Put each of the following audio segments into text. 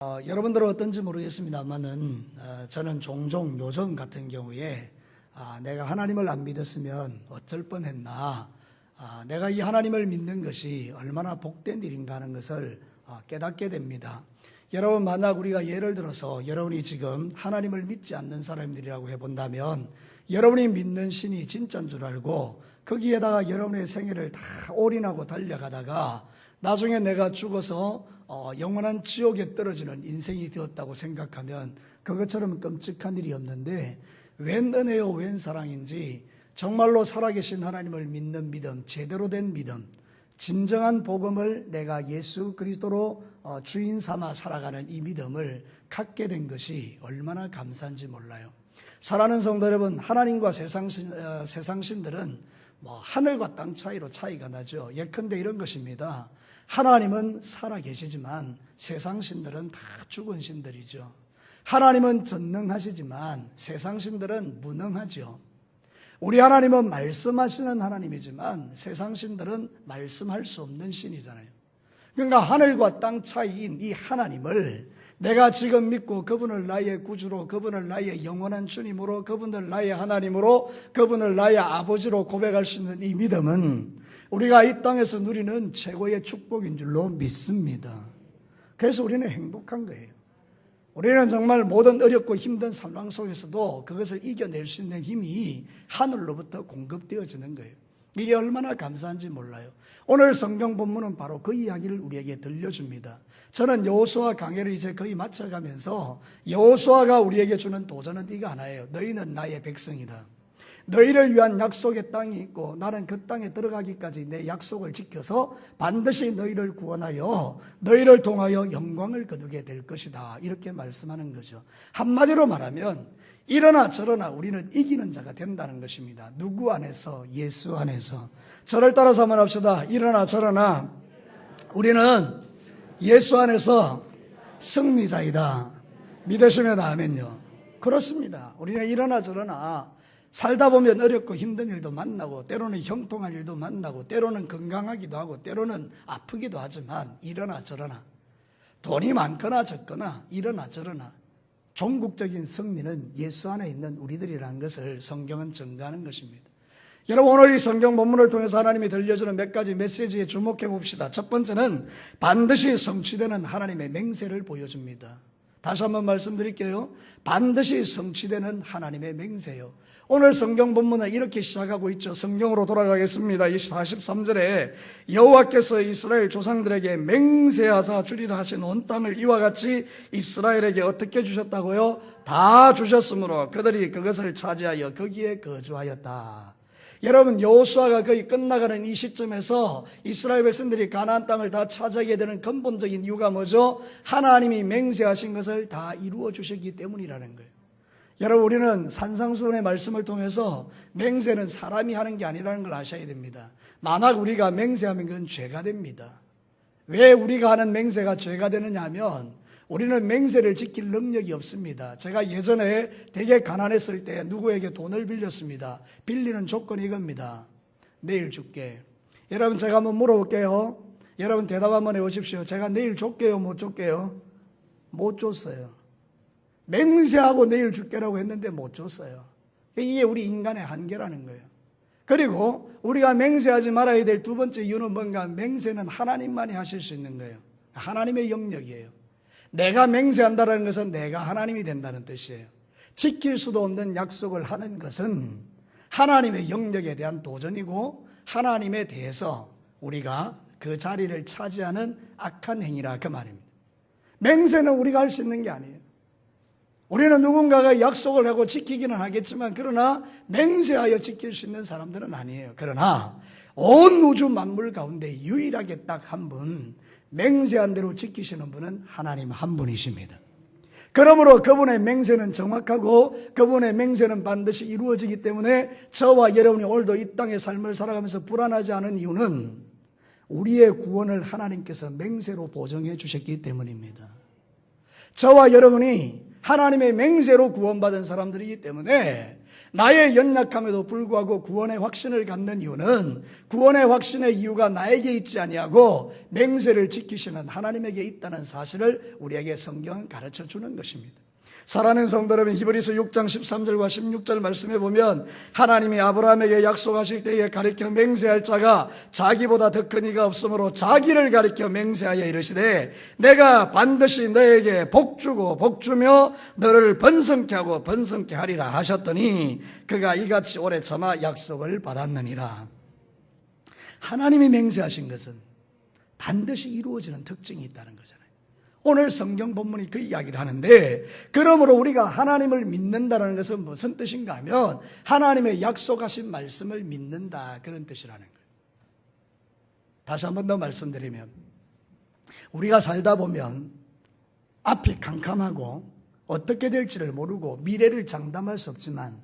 여러분들은 어떤지 모르겠습니다만은 저는 종종 요즘 같은 경우에 내가 하나님을 안 믿었으면 어쩔 뻔했나, 내가 이 하나님을 믿는 것이 얼마나 복된 일인가 하는 것을 깨닫게 됩니다. 여러분, 만약 우리가 예를 들어서 여러분이 지금 하나님을 믿지 않는 사람들이라고 해본다면 여러분이 믿는 신이 진짜인 줄 알고 거기에다가 여러분의 생애를 다 올인하고 달려가다가 나중에 내가 죽어서 영원한 지옥에 떨어지는 인생이 되었다고 생각하면 그것처럼 끔찍한 일이 없는데, 웬 은혜요 웬 사랑인지 정말로 살아계신 하나님을 믿는 믿음, 제대로 된 믿음, 진정한 복음을 내가 예수 그리스도로 주인 삼아 살아가는 이 믿음을 갖게 된 것이 얼마나 감사한지 몰라요. 사랑하는 성도 여러분, 하나님과 세상신들은 하늘과 땅 차이로 차이가 나죠. 예컨대 이런 것입니다. 하나님은 살아계시지만 세상신들은 다 죽은 신들이죠. 하나님은 전능하시지만 세상신들은 무능하죠. 우리 하나님은 말씀하시는 하나님이지만 세상신들은 말씀할 수 없는 신이잖아요. 그러니까 하늘과 땅 차이인 이 하나님을 내가 지금 믿고 그분을 나의 구주로, 그분을 나의 영원한 주님으로, 그분을 나의 하나님으로, 그분을 나의 아버지로 고백할 수 있는 이 믿음은 우리가 이 땅에서 누리는 최고의 축복인 줄로 믿습니다. 그래서 우리는 행복한 거예요. 우리는 정말 모든 어렵고 힘든 상황 속에서도 그것을 이겨낼 수 있는 힘이 하늘로부터 공급되어지는 거예요. 이게 얼마나 감사한지 몰라요. 오늘 성경 본문은 바로 그 이야기를 우리에게 들려줍니다. 저는 여호수아 강해를 이제 거의 마쳐가면서 여호수아가 우리에게 주는 도전은 이거 하나예요. 너희는 나의 백성이다. 너희를 위한 약속의 땅이 있고 나는 그 땅에 들어가기까지 내 약속을 지켜서 반드시 너희를 구원하여 너희를 통하여 영광을 거두게 될 것이다. 이렇게 말씀하는 거죠. 한마디로 말하면 이러나 저러나 우리는 이기는 자가 된다는 것입니다. 누구 안에서? 예수 안에서. 저를 따라서 한번 합시다. 이러나 저러나 우리는 예수 안에서 승리자이다. 믿으시면 아멘요. 그렇습니다. 우리는 이러나 저러나 살다 보면 어렵고 힘든 일도 만나고 때로는 형통할 일도 만나고 때로는 건강하기도 하고 때로는 아프기도 하지만 이러나 저러나 돈이 많거나 적거나 이러나 저러나 종국적인 승리는 예수 안에 있는 우리들이라는 것을 성경은 증거하는 것입니다. 여러분, 오늘 이 성경 본문을 통해서 하나님이 들려주는 몇 가지 메시지에 주목해 봅시다. 첫 번째는 반드시 성취되는 하나님의 맹세를 보여줍니다. 다시 한번 말씀드릴게요. 반드시 성취되는 하나님의 맹세요. 오늘 성경 본문은 이렇게 시작하고 있죠. 성경으로 돌아가겠습니다. 43절에 여호와께서 이스라엘 조상들에게 맹세하사 주리라 하신 온 땅을 이와 같이 이스라엘에게 어떻게 주셨다고요? 다 주셨으므로 그들이 그것을 차지하여 거기에 거주하였다. 여러분, 여호수아가 거의 끝나가는 이 시점에서 이스라엘 백성들이 가나안 땅을 다 차지하게 되는 근본적인 이유가 뭐죠? 하나님이 맹세하신 것을 다 이루어 주셨기 때문이라는 거예요. 여러분, 우리는 산상수훈의 말씀을 통해서 맹세는 사람이 하는 게 아니라는 걸 아셔야 됩니다. 만약 우리가 맹세하면 그건 죄가 됩니다. 왜 우리가 하는 맹세가 죄가 되느냐 하면 우리는 맹세를 지킬 능력이 없습니다. 제가 예전에 되게 가난했을 때 누구에게 돈을 빌렸습니다. 빌리는 조건이 이겁니다. 내일 줄게. 여러분, 제가 한번 물어볼게요. 여러분 대답 한번 해보십시오. 제가 내일 줄게요, 못 줄게요? 못 줬어요. 맹세하고 내일 줄게라고 했는데 못 줬어요. 이게 우리 인간의 한계라는 거예요. 그리고 우리가 맹세하지 말아야 될 두 번째 이유는 뭔가? 맹세는 하나님만이 하실 수 있는 거예요. 하나님의 영역이에요. 내가 맹세한다는 것은 내가 하나님이 된다는 뜻이에요. 지킬 수도 없는 약속을 하는 것은 하나님의 영역에 대한 도전이고 하나님에 대해서 우리가 그 자리를 차지하는 악한 행위라 그 말입니다. 맹세는 우리가 할 수 있는 게 아니에요. 우리는 누군가가 약속을 하고 지키기는 하겠지만 그러나 맹세하여 지킬 수 있는 사람들은 아니에요. 그러나 온 우주 만물 가운데 유일하게 딱 한 분, 맹세한 대로 지키시는 분은 하나님 한 분이십니다. 그러므로 그분의 맹세는 정확하고 그분의 맹세는 반드시 이루어지기 때문에 저와 여러분이 오늘도 이 땅의 삶을 살아가면서 불안하지 않은 이유는 우리의 구원을 하나님께서 맹세로 보증해 주셨기 때문입니다. 저와 여러분이 하나님의 맹세로 구원받은 사람들이기 때문에 나의 연약함에도 불구하고 구원의 확신을 갖는 이유는 구원의 확신의 이유가 나에게 있지 아니하고 맹세를 지키시는 하나님에게 있다는 사실을 우리에게 성경은 가르쳐 주는 것입니다. 사랑하는 성도 여러분, 히브리서 6장 13절과 16절 말씀해 보면 하나님이 아브라함에게 약속하실 때에 가리켜 맹세할 자가 자기보다 더 큰 이가 없으므로 자기를 가리켜 맹세하여 이르시되 내가 반드시 너에게 복주고 복주며 너를 번성케 하고 번성케 하리라 하셨더니 그가 이같이 오래 참아 약속을 받았느니라. 하나님이 맹세하신 것은 반드시 이루어지는 특징이 있다는 거잖아요. 오늘 성경 본문이 그 이야기를 하는데, 그러므로 우리가 하나님을 믿는다는 것은 무슨 뜻인가 하면 하나님의 약속하신 말씀을 믿는다, 그런 뜻이라는 거예요. 다시 한 번 더 말씀드리면, 우리가 살다 보면 앞이 캄캄하고 어떻게 될지를 모르고 미래를 장담할 수 없지만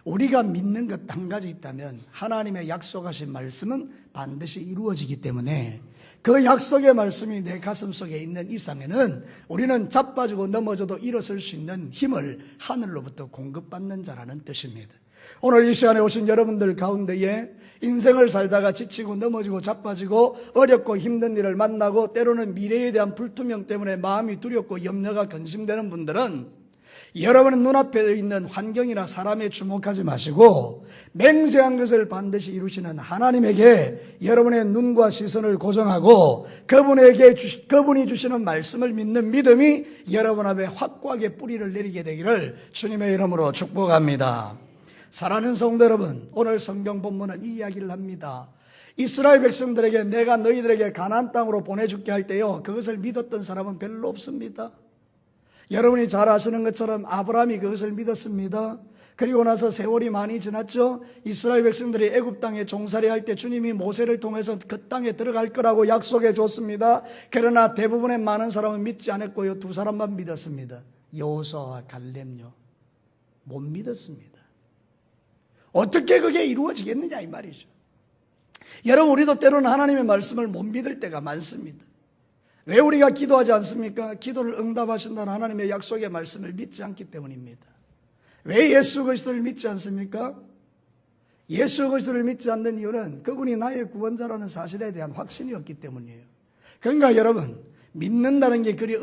우리가 믿는 것 한 가지 있다면 하나님의 약속하신 말씀은 반드시 이루어지기 때문에 그 약속의 말씀이 내 가슴 속에 있는 이상에는 우리는 자빠지고 넘어져도 일어설 수 있는 힘을 하늘로부터 공급받는 자라는 뜻입니다. 오늘 이 시간에 오신 여러분들 가운데에 인생을 살다가 지치고 넘어지고 자빠지고 어렵고 힘든 일을 만나고 때로는 미래에 대한 불투명 때문에 마음이 두렵고 염려가 근심되는 분들은 여러분의 눈앞에 있는 환경이나 사람에 주목하지 마시고 맹세한 것을 반드시 이루시는 하나님에게 여러분의 눈과 시선을 고정하고 그분이 주시는 말씀을 믿는 믿음이 여러분 앞에 확고하게 뿌리를 내리게 되기를 주님의 이름으로 축복합니다. 사랑하는 성도 여러분, 오늘 성경 본문은 이 이야기를 합니다. 이스라엘 백성들에게 내가 너희들에게 가나안 땅으로 보내줄게 할 때요, 그것을 믿었던 사람은 별로 없습니다. 여러분이 잘 아시는 것처럼 아브라함이 그것을 믿었습니다. 그리고 나서 세월이 많이 지났죠. 이스라엘 백성들이 애굽 땅에 종살이 할 때 주님이 모세를 통해서 그 땅에 들어갈 거라고 약속해 줬습니다. 그러나 대부분의 많은 사람은 믿지 않았고요, 두 사람만 믿었습니다. 여호수아와 갈렙요. 못 믿었습니다. 어떻게 그게 이루어지겠느냐 이 말이죠. 여러분, 우리도 때로는 하나님의 말씀을 못 믿을 때가 많습니다. 왜 우리가 기도하지 않습니까? 기도를 응답하신다는 하나님의 약속의 말씀을 믿지 않기 때문입니다. 왜 예수 그리스도를 믿지 않습니까? 예수 그리스도를 믿지 않는 이유는 그분이 나의 구원자라는 사실에 대한 확신이 없기 때문이에요. 그러니까 여러분, 믿는다는 게 그리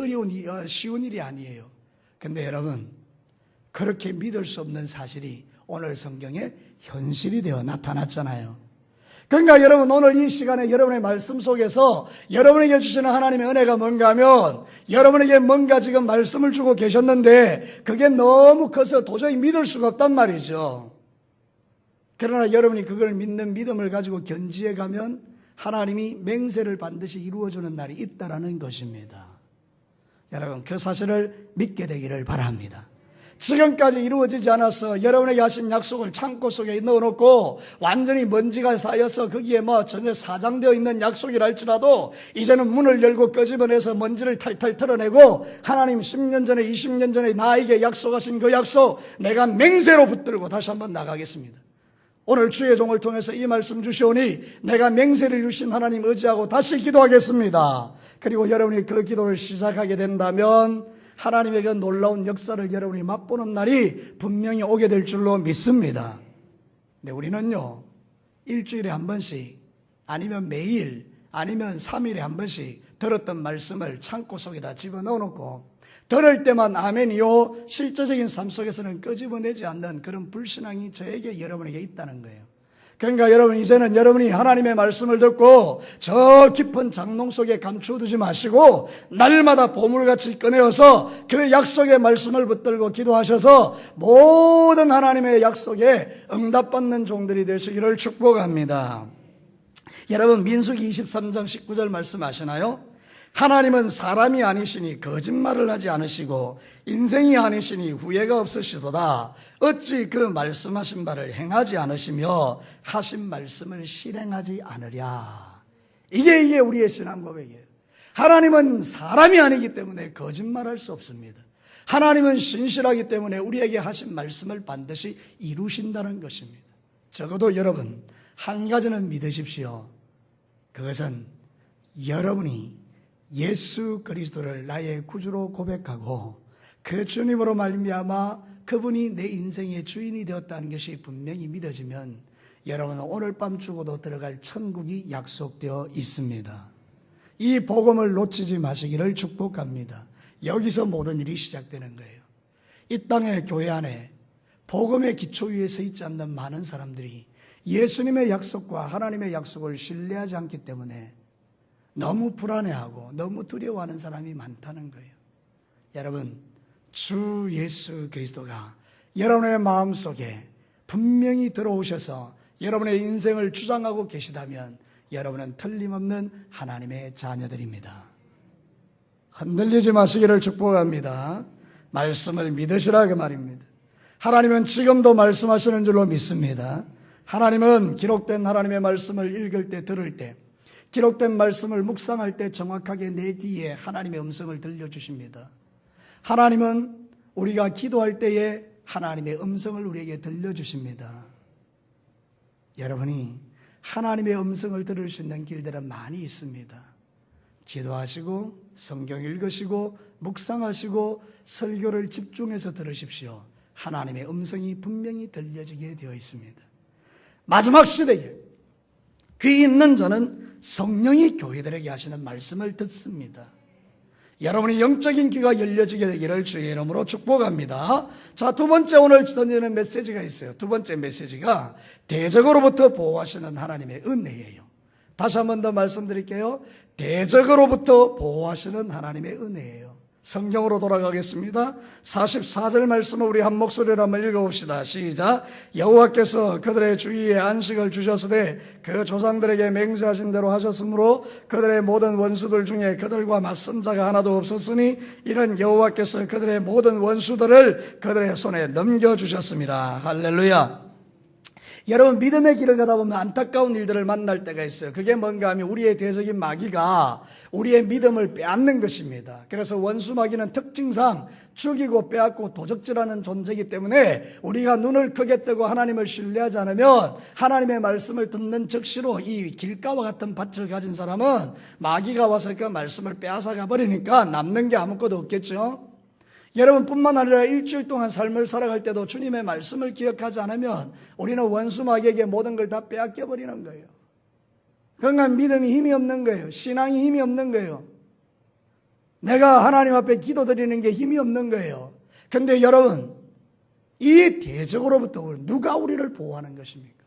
쉬운 일이 아니에요. 근데 여러분, 그렇게 믿을 수 없는 사실이 오늘 성경에 현실이 되어 나타났잖아요. 그러니까 여러분, 오늘 이 시간에 여러분의 말씀 속에서 여러분에게 주시는 하나님의 은혜가 뭔가 하면 여러분에게 뭔가 지금 말씀을 주고 계셨는데 그게 너무 커서 도저히 믿을 수가 없단 말이죠. 그러나 여러분이 그걸 믿는 믿음을 가지고 견지해 가면 하나님이 맹세를 반드시 이루어주는 날이 있다라는 것입니다. 여러분, 그 사실을 믿게 되기를 바랍니다. 지금까지 이루어지지 않아서 여러분에게 하신 약속을 창고 속에 넣어놓고 완전히 먼지가 쌓여서 거기에 전혀 사장되어 있는 약속이라 할지라도 이제는 문을 열고 끄집어내서 먼지를 탈탈 털어내고 하나님 10년 전에 20년 전에 나에게 약속하신 그 약속 내가 맹세로 붙들고 다시 한번 나가겠습니다. 오늘 주의 종을 통해서 이 말씀 주시오니 내가 맹세를 이루신 하나님 의지하고 다시 기도하겠습니다. 그리고 여러분이 그 기도를 시작하게 된다면 하나님의 그 놀라운 역사를 여러분이 맛보는 날이 분명히 오게 될 줄로 믿습니다. 근데 우리는요, 일주일에 한 번씩 아니면 매일 아니면 3일에 한 번씩 들었던 말씀을 창고 속에다 집어넣어 놓고 들을 때만 아멘이요, 실제적인 삶 속에서는 끄집어내지 않는 그런 불신앙이 저에게 여러분에게 있다는 거예요. 그러니까 여러분, 이제는 여러분이 하나님의 말씀을 듣고 저 깊은 장롱 속에 감추어두지 마시고 날마다 보물같이 꺼내어서 그 약속의 말씀을 붙들고 기도하셔서 모든 하나님의 약속에 응답받는 종들이 되시기를 축복합니다. 여러분, 민수기 23장 19절 말씀 아시나요? 하나님은 사람이 아니시니 거짓말을 하지 않으시고 인생이 아니시니 후회가 없으시도다. 어찌 그 말씀하신 바를 행하지 않으시며 하신 말씀을 실행하지 않으랴. 이게 우리의 신앙 고백이에요. 하나님은 사람이 아니기 때문에 거짓말할 수 없습니다. 하나님은 신실하기 때문에 우리에게 하신 말씀을 반드시 이루신다는 것입니다. 적어도 여러분, 한 가지는 믿으십시오. 그것은 여러분이 예수 그리스도를 나의 구주로 고백하고 그 주님으로 말미암아 그분이 내 인생의 주인이 되었다는 것이 분명히 믿어지면 여러분은 오늘 밤 죽어도 들어갈 천국이 약속되어 있습니다. 이 복음을 놓치지 마시기를 축복합니다. 여기서 모든 일이 시작되는 거예요. 이 땅의 교회 안에 복음의 기초 위에 서 있지 않는 많은 사람들이 예수님의 약속과 하나님의 약속을 신뢰하지 않기 때문에 너무 불안해하고 너무 두려워하는 사람이 많다는 거예요. 여러분, 주 예수 그리스도가 여러분의 마음속에 분명히 들어오셔서 여러분의 인생을 주장하고 계시다면 여러분은 틀림없는 하나님의 자녀들입니다. 흔들리지 마시기를 축복합니다. 말씀을 믿으시라 그 말입니다. 하나님은 지금도 말씀하시는 줄로 믿습니다. 하나님은 기록된 하나님의 말씀을 읽을 때, 들을 때, 기록된 말씀을 묵상할 때 정확하게 내 귀에 하나님의 음성을 들려주십니다. 하나님은 우리가 기도할 때에 하나님의 음성을 우리에게 들려주십니다. 여러분이 하나님의 음성을 들을 수 있는 길들은 많이 있습니다. 기도하시고 성경 읽으시고 묵상하시고 설교를 집중해서 들으십시오. 하나님의 음성이 분명히 들려지게 되어 있습니다. 마지막 시대에 귀 있는 자는 성령이 교회들에게 하시는 말씀을 듣습니다. 여러분의 영적인 귀가 열려지게 되기를 주의 이름으로 축복합니다. 자, 두 번째 오늘 던지는 메시지가 있어요. 두 번째 메시지가 대적으로부터 보호하시는 하나님의 은혜예요. 다시 한 번 더 말씀드릴게요. 대적으로부터 보호하시는 하나님의 은혜예요. 성경으로 돌아가겠습니다. 44절 말씀을 우리 한 목소리로 한번 읽어봅시다. 시작. 여호와께서 그들의 주위에 안식을 주셨으되 그 조상들에게 맹세하신 대로 하셨으므로 그들의 모든 원수들 중에 그들과 맞선 자가 하나도 없었으니 이는 여호와께서 그들의 모든 원수들을 그들의 손에 넘겨주셨습니다. 할렐루야. 여러분, 믿음의 길을 가다 보면 안타까운 일들을 만날 때가 있어요. 그게 뭔가 하면 우리의 대적인 마귀가 우리의 믿음을 빼앗는 것입니다. 그래서 원수 마귀는 특징상 죽이고 빼앗고 도적질하는 존재이기 때문에 우리가 눈을 크게 뜨고 하나님을 신뢰하지 않으면 하나님의 말씀을 듣는 즉시로 이 길가와 같은 밭을 가진 사람은 마귀가 와서 그 말씀을 빼앗아가 버리니까 남는 게 아무것도 없겠죠. 여러분뿐만 아니라 일주일 동안 삶을 살아갈 때도 주님의 말씀을 기억하지 않으면 우리는 원수 마귀에게 모든 걸 다 빼앗겨 버리는 거예요. 그러니까 믿음이 힘이 없는 거예요. 신앙이 힘이 없는 거예요. 내가 하나님 앞에 기도드리는 게 힘이 없는 거예요. 그런데 여러분, 이 대적으로부터 누가 우리를 보호하는 것입니까?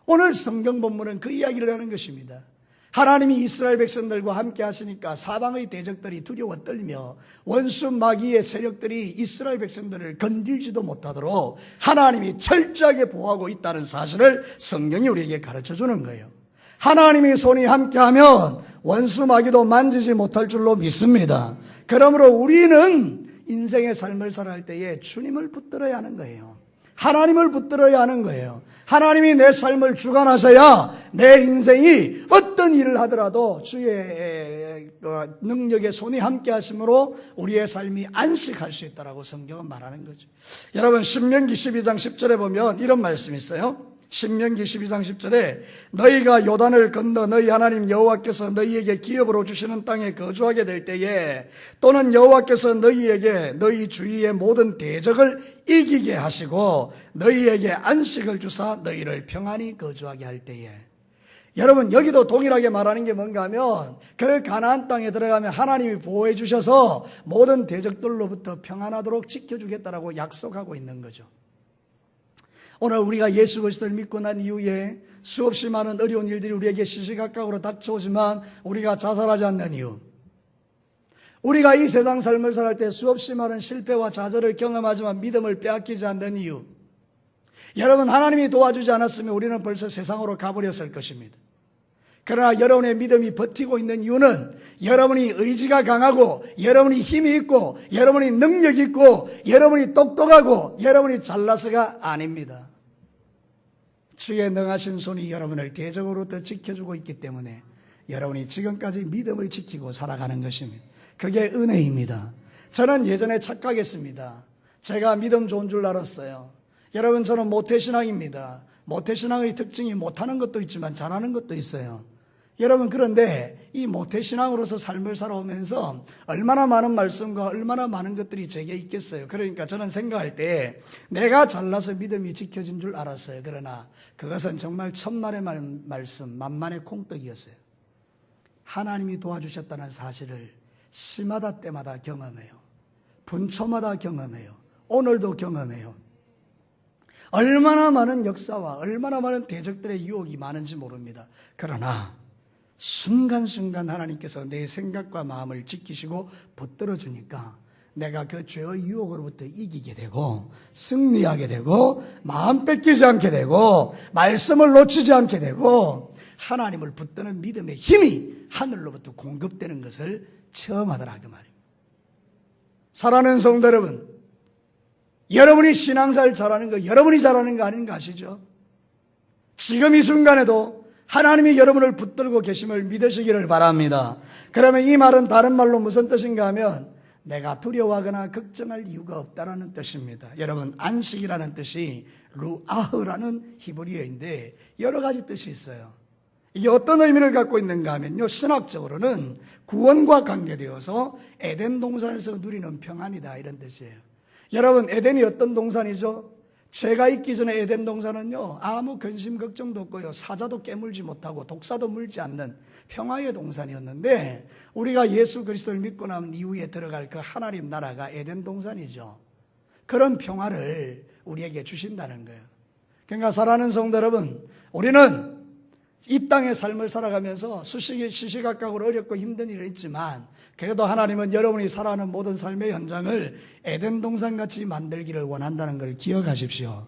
오늘 성경 본문은 그 이야기를 하는 것입니다. 하나님이 이스라엘 백성들과 함께 하시니까 사방의 대적들이 두려워 떨며 원수 마귀의 세력들이 이스라엘 백성들을 건들지도 못하도록 하나님이 철저하게 보호하고 있다는 사실을 성경이 우리에게 가르쳐 주는 거예요. 하나님의 손이 함께하면 원수 마귀도 만지지 못할 줄로 믿습니다. 그러므로 우리는 인생의 삶을 살아갈 때에 주님을 붙들어야 하는 거예요. 하나님을 붙들어야 하는 거예요. 하나님이 내 삶을 주관하셔야 내 인생이 어떤 일을 하더라도 주의 능력의 손이 함께 하심으로 우리의 삶이 안식할 수 있다라고 성경은 말하는 거죠. 여러분, 신명기 12장 10절에 보면 이런 말씀이 있어요. 신명기 12장 10절에 너희가 요단을 건너 너희 하나님 여호와께서 너희에게 기업으로 주시는 땅에 거주하게 될 때에 또는 여호와께서 너희에게 너희 주위의 모든 대적을 이기게 하시고 너희에게 안식을 주사 너희를 평안히 거주하게 할 때에, 여러분 여기도 동일하게 말하는 게 뭔가 하면 그 가나안 땅에 들어가면 하나님이 보호해 주셔서 모든 대적들로부터 평안하도록 지켜주겠다라고 약속하고 있는 거죠. 오늘 우리가 예수 그리스도를 믿고 난 이후에 수없이 많은 어려운 일들이 우리에게 시시각각으로 닥쳐오지만 우리가 자살하지 않는 이유, 우리가 이 세상 삶을 살할 때 수없이 많은 실패와 좌절을 경험하지만 믿음을 빼앗기지 않는 이유, 여러분 하나님이 도와주지 않았으면 우리는 벌써 세상으로 가버렸을 것입니다. 그러나 여러분의 믿음이 버티고 있는 이유는 여러분이 의지가 강하고 여러분이 힘이 있고 여러분이 능력이 있고 여러분이 똑똑하고 여러분이 잘나서가 아닙니다. 주의 능하신 손이 여러분을 대적으로부터 지켜주고 있기 때문에 여러분이 지금까지 믿음을 지키고 살아가는 것입니다. 그게 은혜입니다. 저는 예전에 착각했습니다. 제가 믿음 좋은 줄 알았어요. 여러분, 저는 모태신앙입니다. 모태신앙의 특징이 못하는 것도 있지만 잘하는 것도 있어요. 여러분, 그런데 이 모태신앙으로서 삶을 살아오면서 얼마나 많은 말씀과 얼마나 많은 것들이 제게 있겠어요. 그러니까 저는 생각할 때 내가 잘나서 믿음이 지켜진 줄 알았어요. 그러나 그것은 정말 천만의 말씀, 만만의 콩떡이었어요. 하나님이 도와주셨다는 사실을 시마다 때마다 경험해요. 분초마다 경험해요. 오늘도 경험해요. 얼마나 많은 역사와 얼마나 많은 대적들의 유혹이 많은지 모릅니다. 그러나 순간순간 하나님께서 내 생각과 마음을 지키시고 붙들어 주니까 내가 그 죄의 유혹으로부터 이기게 되고 승리하게 되고 마음 뺏기지 않게 되고 말씀을 놓치지 않게 되고 하나님을 붙드는 믿음의 힘이 하늘로부터 공급되는 것을 체험하더라, 그 말입니다. 사랑하는 성도 여러분, 여러분이 신앙생활 잘하는 거 여러분이 잘하는 거 아닌가 아시죠? 지금 이 순간에도 하나님이 여러분을 붙들고 계심을 믿으시기를 바랍니다. 그러면 이 말은 다른 말로 무슨 뜻인가 하면 내가 두려워하거나 걱정할 이유가 없다라는 뜻입니다. 여러분, 안식이라는 뜻이 루아흐라는 히브리어인데 여러 가지 뜻이 있어요. 이게 어떤 의미를 갖고 있는가 하면요, 신학적으로는 구원과 관계되어서 에덴 동산에서 누리는 평안이다, 이런 뜻이에요. 여러분, 에덴이 어떤 동산이죠? 죄가 있기 전에 에덴 동산은요, 아무 근심 걱정도 없고요, 사자도 깨물지 못하고 독사도 물지 않는 평화의 동산이었는데 우리가 예수 그리스도를 믿고 난 이후에 들어갈 그 하나님 나라가 에덴 동산이죠. 그런 평화를 우리에게 주신다는 거예요. 그러니까 사랑하는 성도 여러분, 우리는 이 땅의 삶을 살아가면서 시시각각으로 어렵고 힘든 일은 있지만 그래도 하나님은 여러분이 살아가는 모든 삶의 현장을 에덴 동산같이 만들기를 원한다는 걸 기억하십시오.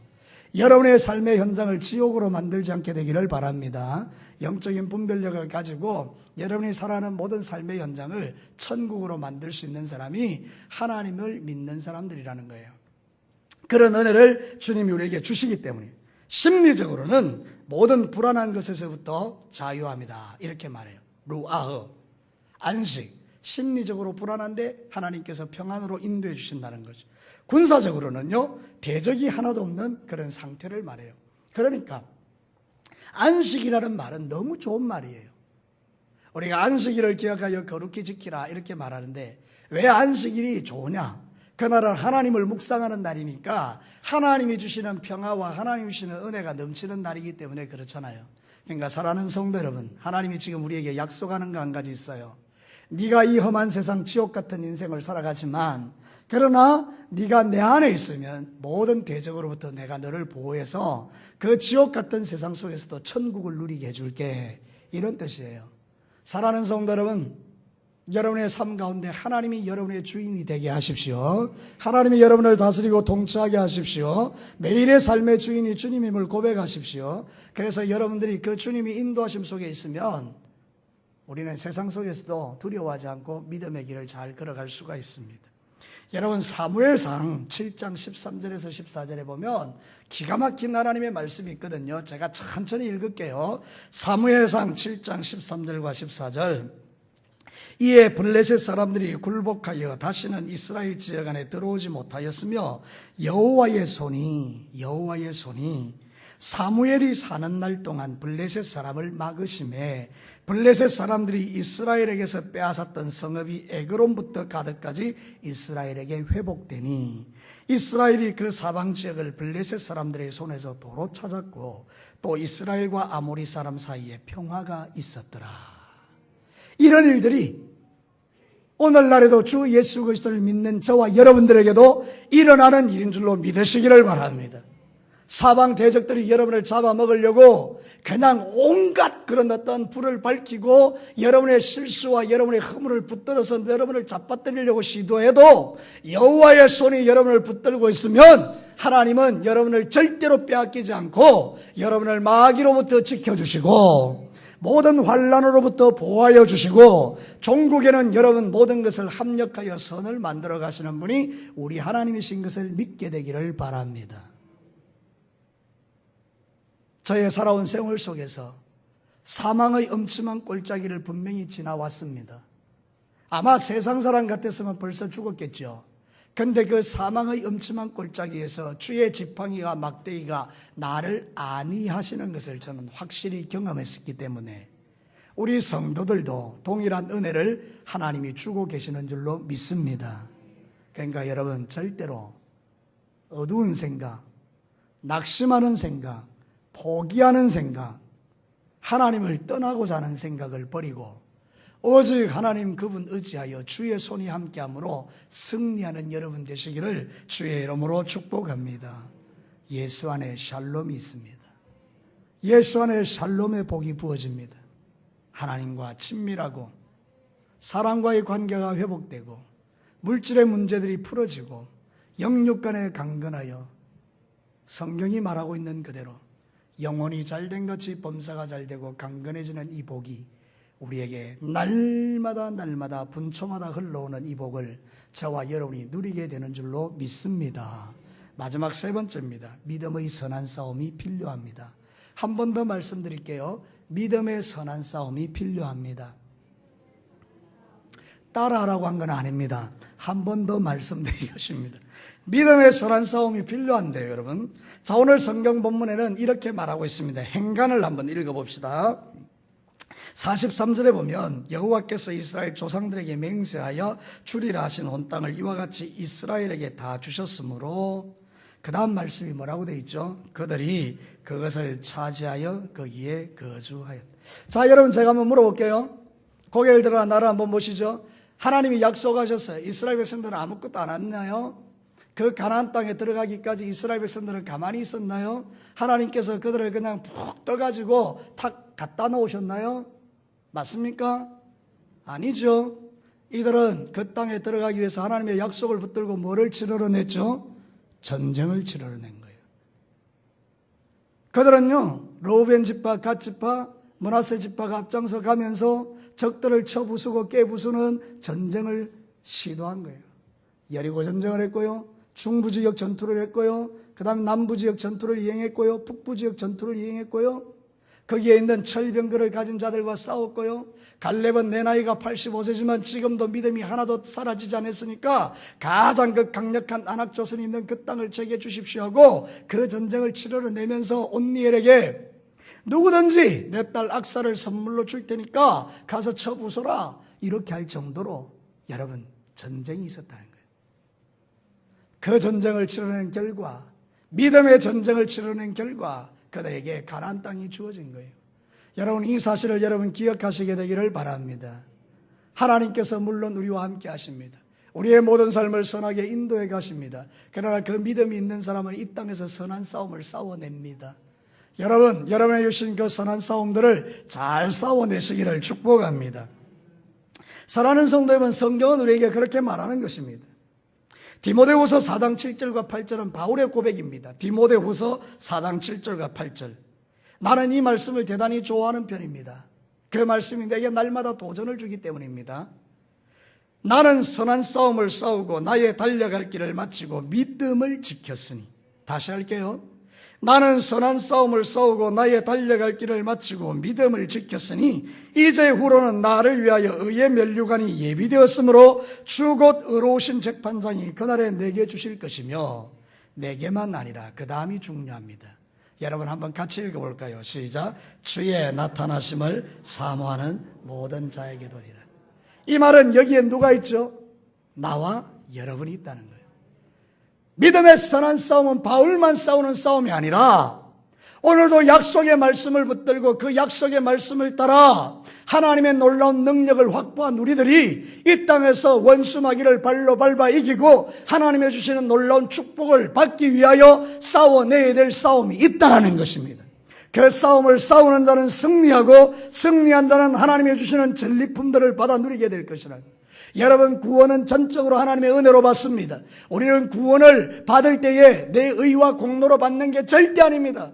여러분의 삶의 현장을 지옥으로 만들지 않게 되기를 바랍니다. 영적인 분별력을 가지고 여러분이 살아가는 모든 삶의 현장을 천국으로 만들 수 있는 사람이 하나님을 믿는 사람들이라는 거예요. 그런 은혜를 주님이 우리에게 주시기 때문에 심리적으로는 모든 불안한 것에서부터 자유합니다, 이렇게 말해요. 루아흐, 안식. 심리적으로 불안한데 하나님께서 평안으로 인도해 주신다는 거죠. 군사적으로는요, 대적이 하나도 없는 그런 상태를 말해요. 그러니까 안식이라는 말은 너무 좋은 말이에요. 우리가 안식일을 기억하여 거룩히 지키라 이렇게 말하는데 왜 안식일이 좋으냐? 그날은 하나님을 묵상하는 날이니까 하나님이 주시는 평화와 하나님이 주시는 은혜가 넘치는 날이기 때문에 그렇잖아요. 그러니까 사랑하는 성도 여러분, 하나님이 지금 우리에게 약속하는 거 한 가지 있어요. 네가 이 험한 세상 지옥 같은 인생을 살아가지만 그러나 네가 내 안에 있으면 모든 대적으로부터 내가 너를 보호해서 그 지옥 같은 세상 속에서도 천국을 누리게 해줄게, 이런 뜻이에요. 사랑하는 성도 여러분, 여러분의 삶 가운데 하나님이 여러분의 주인이 되게 하십시오. 하나님이 여러분을 다스리고 통치하게 하십시오. 매일의 삶의 주인이 주님임을 고백하십시오. 그래서 여러분들이 그 주님이 인도하심 속에 있으면 우리는 세상 속에서도 두려워하지 않고 믿음의 길을 잘 걸어갈 수가 있습니다. 여러분, 사무엘상 7장 13절에서 14절에 보면 기가 막힌 하나님의 말씀이 있거든요. 제가 천천히 읽을게요. 사무엘상 7장 13절과 14절. 이에 블레셋 사람들이 굴복하여 다시는 이스라엘 지역 안에 들어오지 못하였으며 여호와의 손이 사무엘이 사는 날 동안 블레셋 사람을 막으심에 블레셋 사람들이 이스라엘에게서 빼앗았던 성읍이 에그론부터 가드까지 이스라엘에게 회복되니 이스라엘이 그 사방 지역을 블레셋 사람들의 손에서 도로 찾았고 또 이스라엘과 아모리 사람 사이에 평화가 있었더라. 이런 일들이 오늘날에도 주 예수 그리스도를 믿는 저와 여러분들에게도 일어나는 일인 줄로 믿으시기를 바랍니다. 사방 대적들이 여러분을 잡아먹으려고 그냥 온갖 그런 어떤 불을 밝히고 여러분의 실수와 여러분의 허물을 붙들어서 여러분을 잡아뜨리려고 시도해도 여호와의 손이 여러분을 붙들고 있으면 하나님은 여러분을 절대로 빼앗기지 않고 여러분을 마귀로부터 지켜주시고 모든 환난으로부터 보호하여 주시고 종국에는 여러분 모든 것을 합력하여 선을 만들어 가시는 분이 우리 하나님이신 것을 믿게 되기를 바랍니다. 저의 살아온 생활 속에서 사망의 엄침한 골짜기를 분명히 지나왔습니다. 아마 세상 사람 같았으면 벌써 죽었겠죠. 그런데 그 사망의 엄침한 골짜기에서 주의 지팡이가 막대기가 나를 안위하시는 것을 저는 확실히 경험했었기 때문에 우리 성도들도 동일한 은혜를 하나님이 주고 계시는 줄로 믿습니다. 그러니까 여러분 절대로 어두운 생각, 낙심하는 생각, 포기하는 생각, 하나님을 떠나고자 하는 생각을 버리고 오직 하나님 그분 의지하여 주의 손이 함께함으로 승리하는 여러분 되시기를 주의 이름으로 축복합니다. 예수 안에 샬롬이 있습니다. 예수 안에 샬롬의 복이 부어집니다. 하나님과 친밀하고 사랑과의 관계가 회복되고 물질의 문제들이 풀어지고 영육 간에 강건하여 성경이 말하고 있는 그대로 영혼이 잘된 것이 범사가 잘되고 강건해지는 이 복이 우리에게 날마다 분초마다 흘러오는 이 복을 저와 여러분이 누리게 되는 줄로 믿습니다. 마지막 세 번째입니다. 믿음의 선한 싸움이 필요합니다. 한 번 더 말씀드릴게요. 믿음의 선한 싸움이 필요합니다. 따라하라고 한 건 아닙니다. 한 번 더 말씀드리겠습니다. 믿음의 선한 싸움이 필요한데요, 여러분. 자, 오늘 성경 본문에는 이렇게 말하고 있습니다. 행간을 한번 읽어봅시다. 43절에 보면 여호와께서 이스라엘 조상들에게 맹세하여 주리라 하신 온 땅을 이와 같이 이스라엘에게 다 주셨으므로 그 다음 말씀이 뭐라고 되어 있죠? 그들이 그것을 차지하여 거기에 거주하였다. 자, 여러분 제가 한번 물어볼게요. 고개를 들어 나를 한번 보시죠. 하나님이 약속하셨어요. 이스라엘 백성들은 아무것도 안 했나요? 그 가나안 땅에 들어가기까지 이스라엘 백성들은 가만히 있었나요? 하나님께서 그들을 그냥 푹 떠가지고 탁 갖다 놓으셨나요? 맞습니까? 아니죠. 이들은 그 땅에 들어가기 위해서 하나님의 약속을 붙들고 뭐를 치러냈죠? 전쟁을 치러낸 거예요. 그들은요, 르우벤 지파, 갓 지파, 므낫세 지파가 앞장서 가면서 적들을 쳐부수고 깨부수는 전쟁을 시도한 거예요. 여리고 전쟁을 했고요, 중부지역 전투를 했고요, 그 다음에 남부지역 전투를 이행했고요, 북부지역 전투를 이행했고요, 거기에 있는 철병거를 가진 자들과 싸웠고요. 갈렙은 내 나이가 85세지만 지금도 믿음이 하나도 사라지지 않았으니까 가장 그 강력한 안악조선이 있는 그 땅을 제게 주십시오 하고 그 전쟁을 치러내면서 온니엘에게 누구든지 내 딸 악사를 선물로 줄 테니까 가서 쳐부숴라, 이렇게 할 정도로 여러분 전쟁이 있었다는 거예요. 그 전쟁을 치러낸 결과, 믿음의 전쟁을 치러낸 결과 그들에게 가나안 땅이 주어진 거예요. 여러분 이 사실을 여러분 기억하시게 되기를 바랍니다. 하나님께서 물론 우리와 함께 하십니다. 우리의 모든 삶을 선하게 인도해 가십니다. 그러나 그 믿음이 있는 사람은 이 땅에서 선한 싸움을 싸워냅니다. 여러분, 여러분의 주신 그 선한 싸움들을 잘 싸워내시기를 축복합니다. 사랑하는 성도 여러분, 성경은 우리에게 그렇게 말하는 것입니다. 디모데후서 4장 7절과 8절은 바울의 고백입니다. 디모데후서 4장 7절과 8절. 나는 이 말씀을 대단히 좋아하는 편입니다. 그 말씀이 내게 날마다 도전을 주기 때문입니다. 나는 선한 싸움을 싸우고 나의 달려갈 길을 마치고 믿음을 지켰으니. 다시 할게요. 나는 선한 싸움을 싸우고 나의 달려갈 길을 마치고 믿음을 지켰으니 이제 후로는 나를 위하여 의의 면류관이 예비되었으므로 주 곧 의로우신 재판장이 그날에 내게 주실 것이며, 내게만 아니라 그 다음이 중요합니다. 여러분 한번 같이 읽어볼까요? 시작. 주의 나타나심을 사모하는 모든 자에게 도리라. 이 말은 여기에 누가 있죠? 나와 여러분이 있다는 거예요. 믿음의 선한 싸움은 바울만 싸우는 싸움이 아니라 오늘도 약속의 말씀을 붙들고 그 약속의 말씀을 따라 하나님의 놀라운 능력을 확보한 우리들이 이 땅에서 원수마귀를 발로 밟아 이기고 하나님의 주시는 놀라운 축복을 받기 위하여 싸워내야 될 싸움이 있다는 것입니다. 그 싸움을 싸우는 자는 승리하고 승리한 자는 하나님의 주시는 전리품들을 받아 누리게 될 것이라는 거예요. 여러분, 구원은 전적으로 하나님의 은혜로 받습니다. 우리는 구원을 받을 때에 내 의와 공로로 받는 게 절대 아닙니다.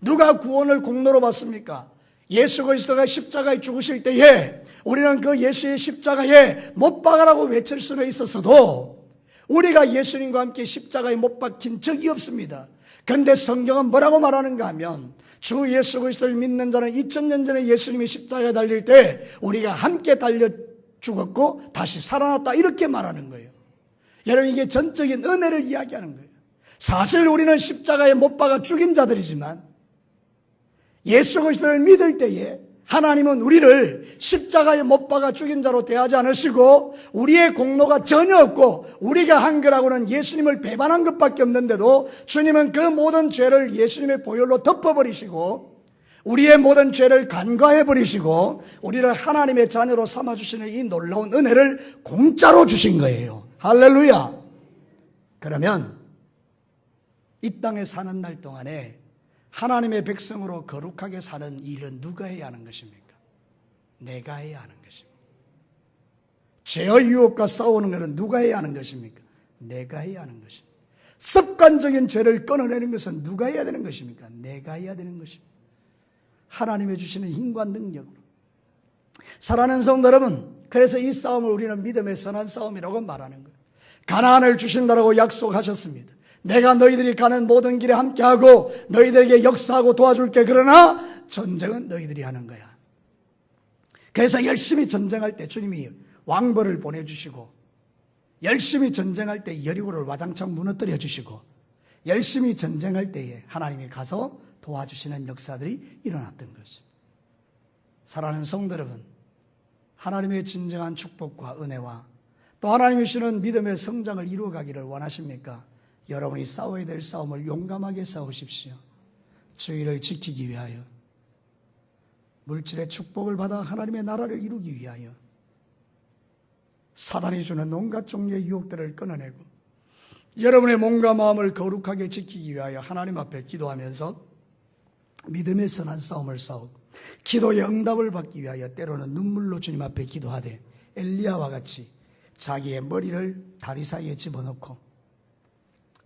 누가 구원을 공로로 받습니까? 예수 그리스도가 십자가에 죽으실 때에 우리는 그 예수의 십자가에 못 박으라고 외칠 수는 있었어도 우리가 예수님과 함께 십자가에 못 박힌 적이 없습니다. 그런데 성경은 뭐라고 말하는가 하면 주 예수 그리스도를 믿는 자는 2000년 전에 예수님이 십자가에 달릴 때 우리가 함께 달려 죽었고 다시 살아났다, 이렇게 말하는 거예요. 여러분, 이게 전적인 은혜를 이야기하는 거예요. 사실 우리는 십자가에 못 박아 죽인 자들이지만 예수 그리스도를 믿을 때에 하나님은 우리를 십자가에 못 박아 죽인 자로 대하지 않으시고 우리의 공로가 전혀 없고 우리가 한 거라고는 예수님을 배반한 것밖에 없는데도 주님은 그 모든 죄를 예수님의 보혈로 덮어버리시고 우리의 모든 죄를 간과해버리시고 우리를 하나님의 자녀로 삼아주시는 이 놀라운 은혜를 공짜로 주신 거예요. 할렐루야. 그러면 이 땅에 사는 날 동안에 하나님의 백성으로 거룩하게 사는 일은 누가 해야 하는 것입니까? 내가 해야 하는 것입니다. 죄의 유혹과 싸우는 것은 누가 해야 하는 것입니까? 내가 해야 하는 것입니다. 습관적인 죄를 끊어내는 것은 누가 해야 되는 것입니까? 내가 해야 되는 것입니다. 하나님의 주시는 힘과 능력으로. 사랑하는 성도 여러분, 그래서 이 싸움을 우리는 믿음의 선한 싸움이라고 말하는 거예요. 가나안을 주신다라고 약속하셨습니다. 내가 너희들이 가는 모든 길에 함께하고 너희들에게 역사하고 도와줄게. 그러나 전쟁은 너희들이 하는 거야. 그래서 열심히 전쟁할 때 주님이 왕벌을 보내주시고 열심히 전쟁할 때 여리고를 와장창 무너뜨려 주시고 열심히 전쟁할 때에 하나님이 가서 도와주시는 역사들이 일어났던 것이죠. 사랑하는 성도 여러분, 하나님의 진정한 축복과 은혜와 또 하나님이 주시는 믿음의 성장을 이루어가기를 원하십니까? 여러분이 싸워야 될 싸움을 용감하게 싸우십시오. 주의를 지키기 위하여, 물질의 축복을 받아 하나님의 나라를 이루기 위하여, 사단이 주는 온갖 종류의 유혹들을 끊어내고 여러분의 몸과 마음을 거룩하게 지키기 위하여 하나님 앞에 기도하면서 믿음의 선한 싸움을 싸우고 기도의 응답을 받기 위하여 때로는 눈물로 주님 앞에 기도하되 엘리야와 같이 자기의 머리를 다리 사이에 집어넣고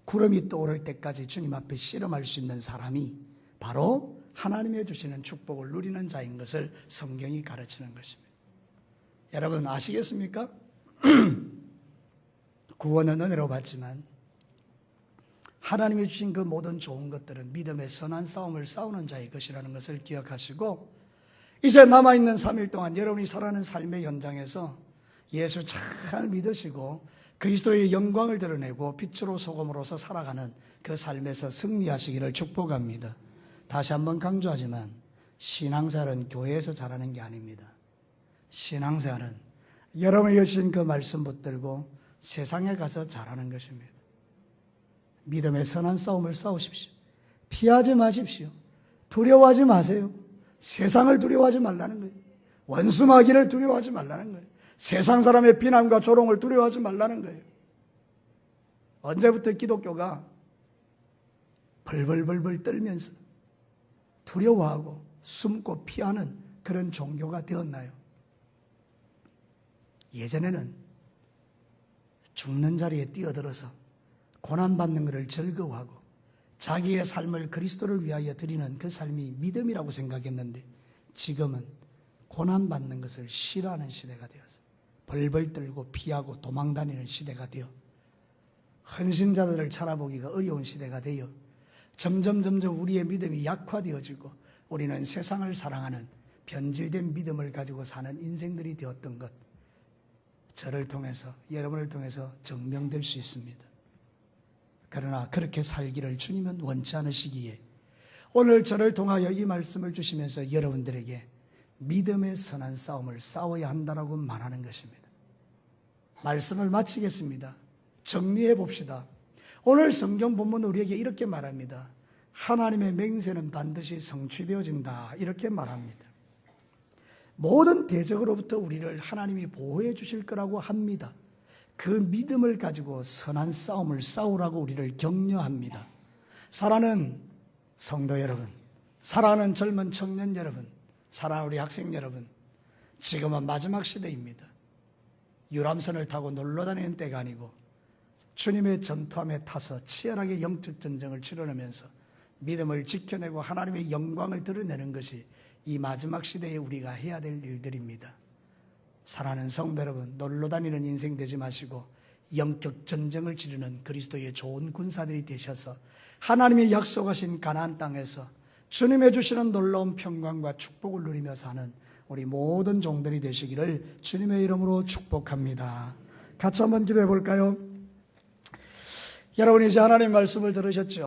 구름이 떠오를 때까지 주님 앞에 씨름할 수 있는 사람이 바로 하나님의 주시는 축복을 누리는 자인 것을 성경이 가르치는 것입니다. 여러분 아시겠습니까? 구원은 은혜로 받지만 하나님이 주신 그 모든 좋은 것들은 믿음의 선한 싸움을 싸우는 자의 것이라는 것을 기억하시고 이제 남아있는 3일 동안 여러분이 살아가는 삶의 현장에서 예수 잘 믿으시고 그리스도의 영광을 드러내고 빛으로 소금으로서 살아가는 그 삶에서 승리하시기를 축복합니다. 다시 한번 강조하지만 신앙생활은 교회에서 자라는 게 아닙니다. 신앙생활은 여러분이 주신 그 말씀 붙들고 세상에 가서 자라는 것입니다. 믿음의 선한 싸움을 싸우십시오. 피하지 마십시오. 두려워하지 마세요. 세상을 두려워하지 말라는 거예요. 원수마귀를 두려워하지 말라는 거예요. 세상 사람의 비난과 조롱을 두려워하지 말라는 거예요. 언제부터 기독교가 벌벌벌벌 떨면서 두려워하고 숨고 피하는 그런 종교가 되었나요? 예전에는 죽는 자리에 뛰어들어서 고난받는 것을 즐거워하고 자기의 삶을 그리스도를 위하여 드리는 그 삶이 믿음이라고 생각했는데 지금은 고난받는 것을 싫어하는 시대가 되었어요. 벌벌 떨고 피하고 도망다니는 시대가 되어 헌신자들을 찾아보기가 어려운 시대가 되어 점점 우리의 믿음이 약화되어지고 우리는 세상을 사랑하는 변질된 믿음을 가지고 사는 인생들이 되었던 것, 저를 통해서 여러분을 통해서 증명될 수 있습니다. 그러나 그렇게 살기를 주님은 원치 않으시기에 오늘 저를 통하여 이 말씀을 주시면서 여러분들에게 믿음의 선한 싸움을 싸워야 한다라고 말하는 것입니다. 말씀을 마치겠습니다. 정리해 봅시다. 오늘 성경 본문 우리에게 이렇게 말합니다. 하나님의 맹세는 반드시 성취되어진다 이렇게 말합니다. 모든 대적으로부터 우리를 하나님이 보호해 주실 거라고 합니다. 그 믿음을 가지고 선한 싸움을 싸우라고 우리를 격려합니다. 사랑하는 성도 여러분, 사랑하는 젊은 청년 여러분, 사랑하는 우리 학생 여러분, 지금은 마지막 시대입니다. 유람선을 타고 놀러 다니는 때가 아니고 주님의 전투함에 타서 치열하게 영적 전쟁을 치러내면서 믿음을 지켜내고 하나님의 영광을 드러내는 것이 이 마지막 시대에 우리가 해야 될 일들입니다. 사랑하는 성도 여러분, 놀러 다니는 인생 되지 마시고 영적 전쟁을 치르는 그리스도의 좋은 군사들이 되셔서 하나님이 약속하신 가나안 땅에서 주님의 주시는 놀라운 평강과 축복을 누리며 사는 우리 모든 종들이 되시기를 주님의 이름으로 축복합니다. 같이 한번 기도해 볼까요? 여러분 이제 하나님의 말씀을 들으셨죠?